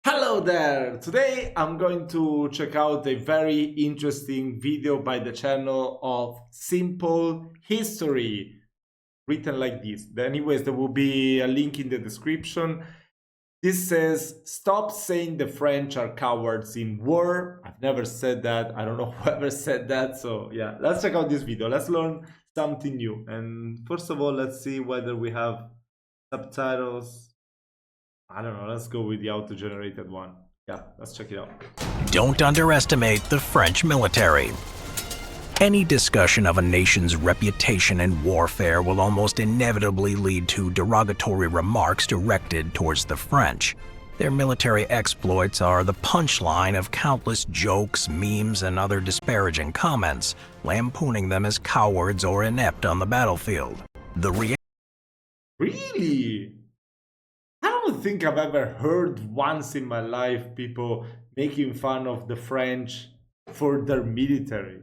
Hello there! Today I'm going to check out a very interesting video by the channel of Simple History, written like this. Anyways, there will be a link in the description. This says, stop saying the French are cowards in war. I've never said that. I don't know whoever said that. So yeah, let's check out this video. Let's learn something new. And first of all, let's see whether we have subtitles. I don't know, let's go with the auto-generated one. Yeah, let's check it out. Don't underestimate the French military. Any discussion of a nation's reputation in warfare will almost inevitably lead to derogatory remarks directed towards the French. Their military exploits are the punchline of countless jokes, memes, and other disparaging comments, lampooning them as cowards or inept on the battlefield. Really? I don't think I've ever heard once in my life people making fun of the French for their military.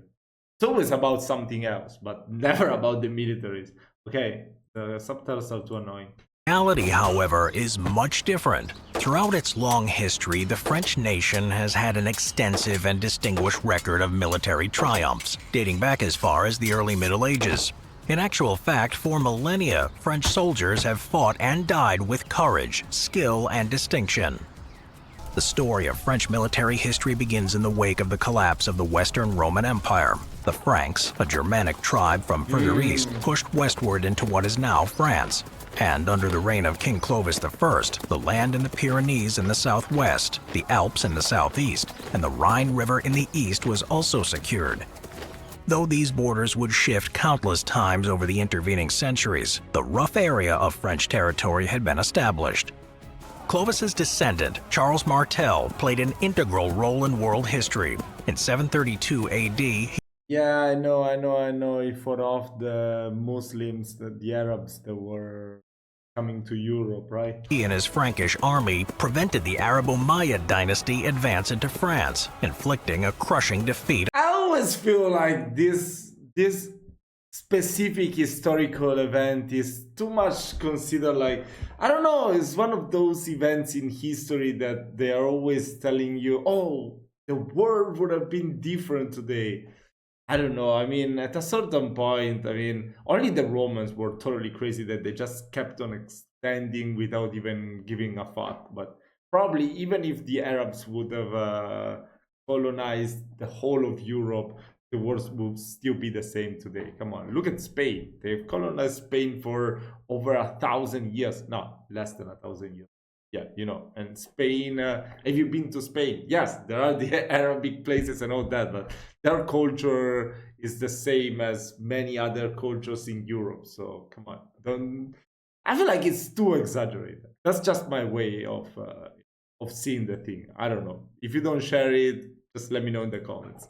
It's always about something else, but never about the militaries. Okay, the subtitles are too annoying. Reality, however, is much different. Throughout its long history, the French nation has had an extensive and distinguished record of military triumphs, dating back as far as the early Middle Ages. In actual fact, for millennia, French soldiers have fought and died with courage, skill, and distinction. The story of French military history begins in the wake of the collapse of the Western Roman Empire. The Franks, a Germanic tribe from further east, pushed westward into what is now France. And under the reign of King Clovis I, the land in the Pyrenees in the southwest, the Alps in the southeast, and the Rhine River in the east was also secured. Though these borders would shift countless times over the intervening centuries, the rough area of French territory had been established. Clovis's descendant, Charles Martel, played an integral role in world history. In 732 AD, Yeah, I know. He fought off the Muslims, the Arabs that were coming to Europe, right? he and his Frankish army prevented the Arabo-Umayyad dynasty advance into France, inflicting a crushing defeat. I always feel like this specific historical event is too much considered like, I don't know, it's one of those events in history that they are always telling you, oh, the world would have been different today. I don't know. I mean, at a certain point, I mean, only the Romans were totally crazy that they just kept on extending without even giving a fuck. But probably even if the Arabs would have colonized the whole of Europe, the world would still be the same today. Come on, look at Spain. They've colonized Spain for over 1,000 years. No, less than 1,000 years. Yeah, you know, and Spain, have you been to Spain? Yes, there are the Arabic places and all that, but their culture is the same as many other cultures in Europe. So come on, don't. I feel like it's too exaggerated. That's just my way of seeing the thing. I don't know. If you don't share it, just let me know in the comments.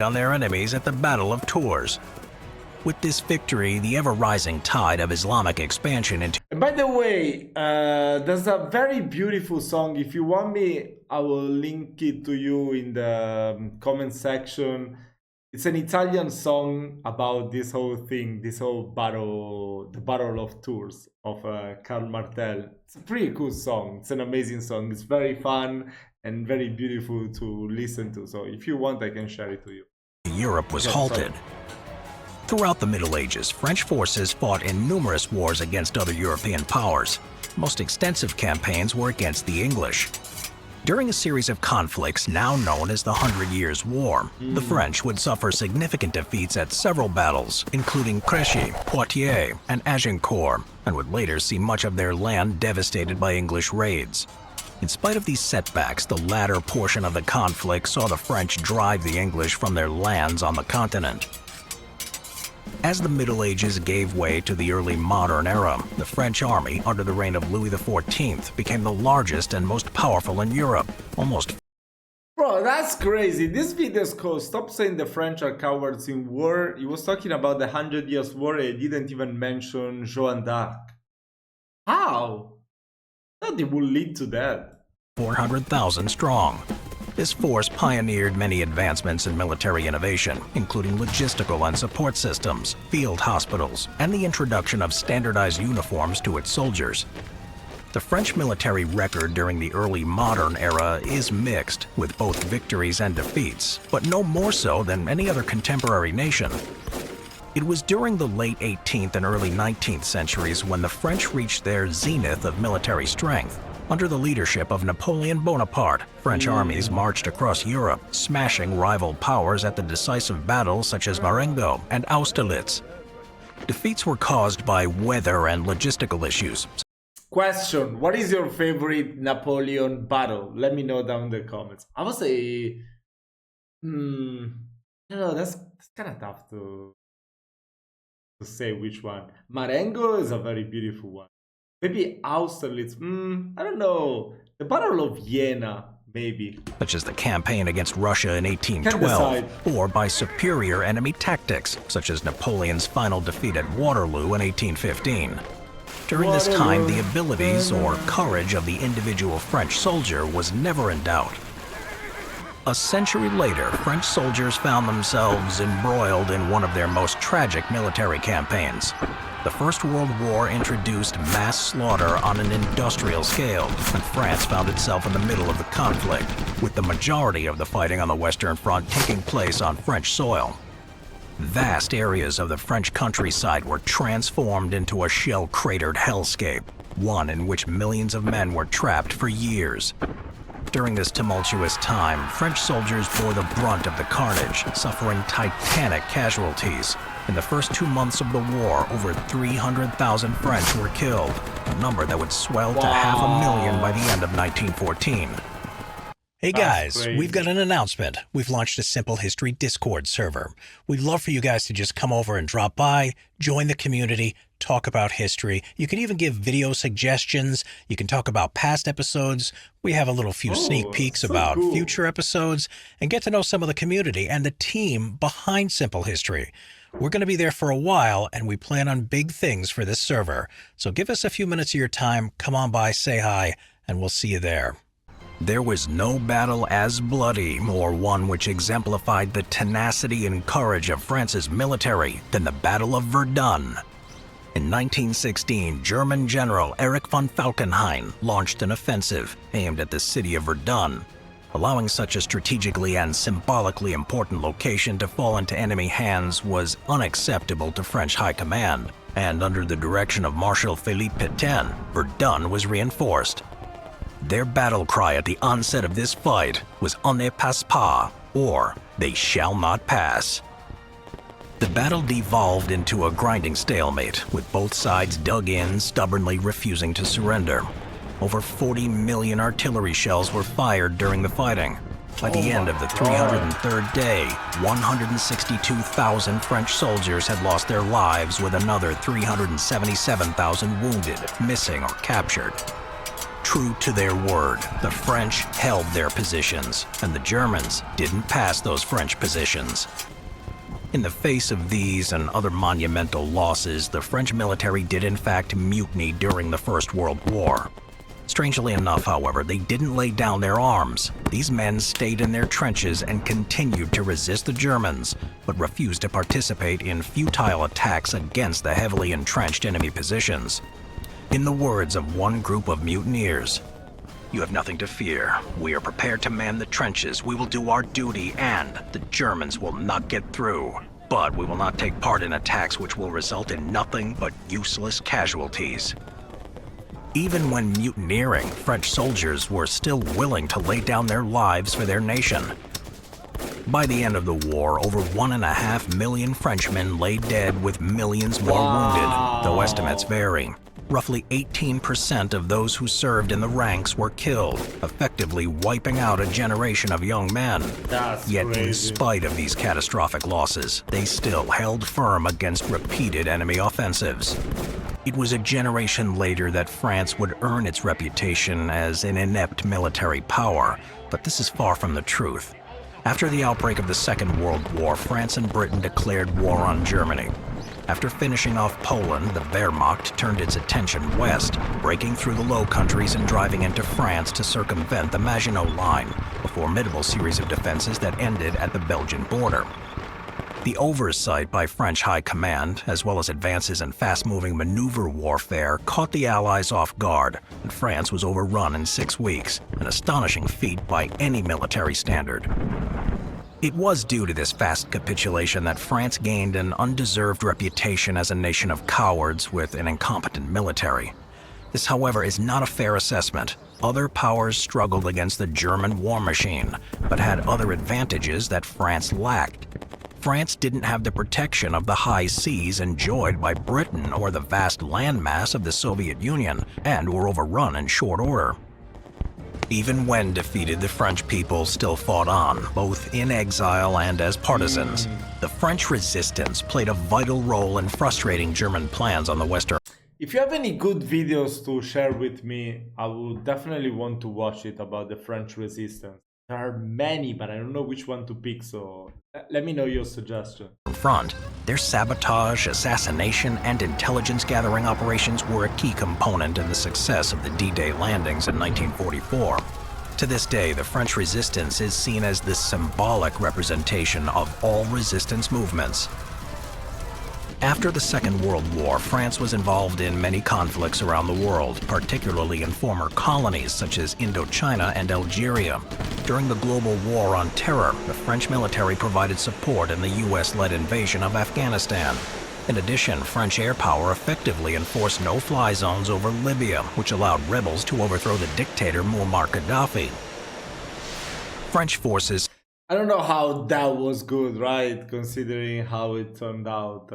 On their enemies at the Battle of Tours. With this victory, the ever-rising tide of Islamic expansion into And by the way, there's a very beautiful song. If you want me, I will link it to you in the comment section. It's an Italian song about this whole thing, this whole battle, the Battle of Tours of Karl Martel. It's a pretty cool song. It's an amazing song. It's very fun and very beautiful to listen to. So if you want, I can share it to you. Europe was Okay, halted. sorry. Throughout the Middle Ages, French forces fought in numerous wars against other European powers. Most extensive campaigns were against the English. During a series of conflicts now known as the 100 Years' War, the French would suffer significant defeats at several battles, including Crécy, Poitiers, and Agincourt, and would later see much of their land devastated by English raids. In spite of these setbacks, the latter portion of the conflict saw the French drive the English from their lands on the continent. As the Middle Ages gave way to the early modern era, the French army, under the reign of Louis XIV, became the largest and most powerful in Europe, almost. Bro, that's crazy. This video is called Stop Saying the French Are Cowards in War. He was talking about the 100 Years' War. He didn't even mention Joan d'Arc. How? I thought it would lead to that. 400,000 strong. This force pioneered many advancements in military innovation, including logistical and support systems, field hospitals, and the introduction of standardized uniforms to its soldiers. The French military record during the early modern era is mixed, with both victories and defeats, but no more so than any other contemporary nation. It was during the late 18th and early 19th centuries when the French reached their zenith of military strength. Under the leadership of Napoleon Bonaparte, French armies marched across Europe, smashing rival powers at the decisive battles such as Marengo and Austerlitz. Defeats were caused by weather and logistical issues. Question: what is your favorite Napoleon battle? Let me know down in the comments. I would say, that's kind of tough to say which one. Marengo is a very beautiful one. Maybe Austerlitz. I don't know. The Battle of Vienna, maybe. Such as the campaign against Russia in 1812, or by superior enemy tactics, such as Napoleon's final defeat at Waterloo in 1815. During this time, the abilities or courage of the individual French soldier was never in doubt. A century later, French soldiers found themselves embroiled in one of their most tragic military campaigns. The First World War introduced mass slaughter on an industrial scale, and France found itself in the middle of the conflict, with the majority of the fighting on the Western Front taking place on French soil. Vast areas of the French countryside were transformed into a shell-cratered hellscape, one in which millions of men were trapped for years. During this tumultuous time, French soldiers bore the brunt of the carnage, suffering titanic casualties. In the first 2 months of the war, over 300,000 French were killed, a number that would swell to 500,000 by the end of 1914. Hey guys, we've got an announcement. We've launched a Simple History Discord server. We'd love for you guys to just come over and drop by, join the community, talk about history. You can even give video suggestions. You can talk about past episodes. We have a little few sneak peeks about future episodes, and get to know some of the community and the team behind Simple History. We're going to be there for a while, and we plan on big things for this server. So give us a few minutes of your time, come on by, say hi, and we'll see you there. There was no battle as bloody, or one which exemplified the tenacity and courage of France's military, than the Battle of Verdun. In 1916, German General Erich von Falkenhayn launched an offensive aimed at the city of Verdun. Allowing such a strategically and symbolically important location to fall into enemy hands was unacceptable to French high command, and under the direction of Marshal Philippe Pétain, Verdun was reinforced. Their battle cry at the onset of this fight was "On ne passe pas," or "They shall not pass." The battle devolved into a grinding stalemate, with both sides dug in, stubbornly refusing to surrender. Over 40 million artillery shells were fired during the fighting. By the end of the 303rd day, 162,000 French soldiers had lost their lives, with another 377,000 wounded, missing, or captured. True to their word, the French held their positions, and the Germans didn't pass those French positions. In the face of these and other monumental losses, the French military did in fact mutiny during the First World War. Strangely enough, however, they didn't lay down their arms. These men stayed in their trenches and continued to resist the Germans, but refused to participate in futile attacks against the heavily entrenched enemy positions. In the words of one group of mutineers, "You have nothing to fear. We are prepared to man the trenches. We will do our duty, and the Germans will not get through. But we will not take part in attacks which will result in nothing but useless casualties." Even when mutineering, French soldiers were still willing to lay down their lives for their nation. By the end of the war, over 1.5 million Frenchmen lay dead, with millions more wounded, though estimates vary. Roughly 18% of those who served in the ranks were killed, effectively wiping out a generation of young men. Yet in spite of these catastrophic losses, they still held firm against repeated enemy offensives. It was a generation later that France would earn its reputation as an inept military power, but this is far from the truth. After the outbreak of the Second World War, France and Britain declared war on Germany. After finishing off Poland, the Wehrmacht turned its attention west, breaking through the Low Countries and driving into France to circumvent the Maginot Line, a formidable series of defenses that ended at the Belgian border. The oversight by French High Command, as well as advances in fast-moving maneuver warfare, caught the Allies off guard, and France was overrun in 6 weeks, an astonishing feat by any military standard. It was due to this fast capitulation that France gained an undeserved reputation as a nation of cowards with an incompetent military. This, however, is not a fair assessment. Other powers struggled against the German war machine, but had other advantages that France lacked. France didn't have the protection of the high seas enjoyed by Britain or the vast landmass of the Soviet Union, and were overrun in short order. Even when defeated, the French people still fought on, both in exile and as partisans. The French resistance played a vital role in frustrating German plans on the Western. If you have any good videos to share with me, I would definitely want to watch it about the French resistance. There are many, but I don't know which one to pick, so let me know your suggestion. Front, their sabotage, assassination, and intelligence gathering operations were a key component in the success of the D-Day landings in 1944. To this day, the French resistance is seen as the symbolic representation of all resistance movements. After the Second World War, France was involved in many conflicts around the world, particularly in former colonies such as Indochina and Algeria. During the global war on terror, the French military provided support in the US-led invasion of Afghanistan. In addition, French air power effectively enforced no-fly zones over Libya, which allowed rebels to overthrow the dictator Muammar Gaddafi. French forces I don't know how that was good, right? Considering how it turned out,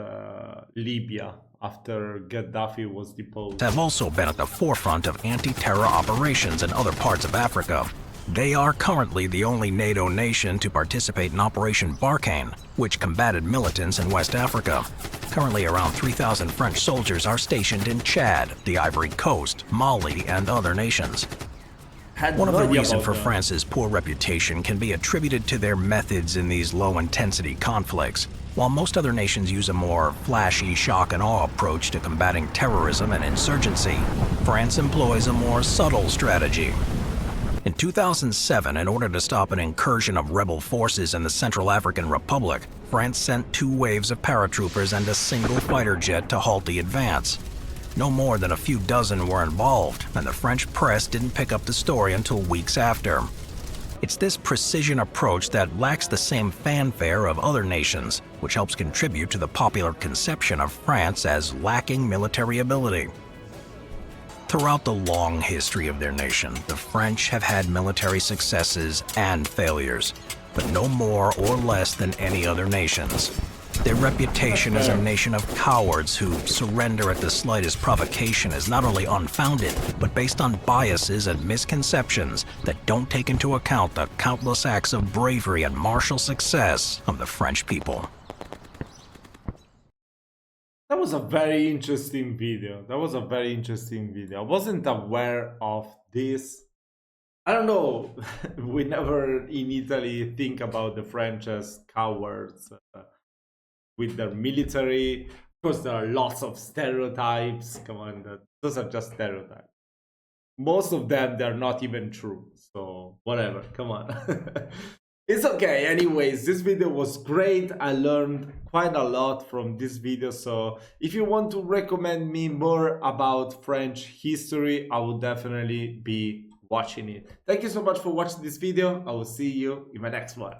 Libya, after Gaddafi was deposed. Have also been at the forefront of anti-terror operations in other parts of Africa. They are currently the only NATO nation to participate in Operation Barkhane, which combated militants in West Africa. Currently, around 3,000 French soldiers are stationed in Chad, the Ivory Coast, Mali, and other nations. One of the reasons for France's poor reputation can be attributed to their methods in these low-intensity conflicts. While most other nations use a more flashy shock and awe approach to combating terrorism and insurgency, France employs a more subtle strategy. In 2007, in order to stop an incursion of rebel forces in the Central African Republic, France sent 2 waves of paratroopers and a single fighter jet to halt the advance. No more than a few dozen were involved, and the French press didn't pick up the story until weeks after. It's this precision approach that lacks the same fanfare of other nations, which helps contribute to the popular conception of France as lacking military ability. Throughout the long history of their nation, the French have had military successes and failures, but no more or less than any other nations. Their reputation as a nation of cowards who surrender at the slightest provocation is not only unfounded, but based on biases and misconceptions that don't take into account the countless acts of bravery and martial success of the French people. That was a very interesting video. I wasn't aware of this. I don't know. We never in Italy think about the French as cowards. With their military, of course, there are lots of stereotypes. Come on, those are just stereotypes. Most of them, they're not even true. So whatever, come on. It's okay. Anyways, this video was great. I learned quite a lot from this video. So if you want to recommend me more about French history, I will definitely be watching it. Thank you so much for watching this video. I will see you in my next one.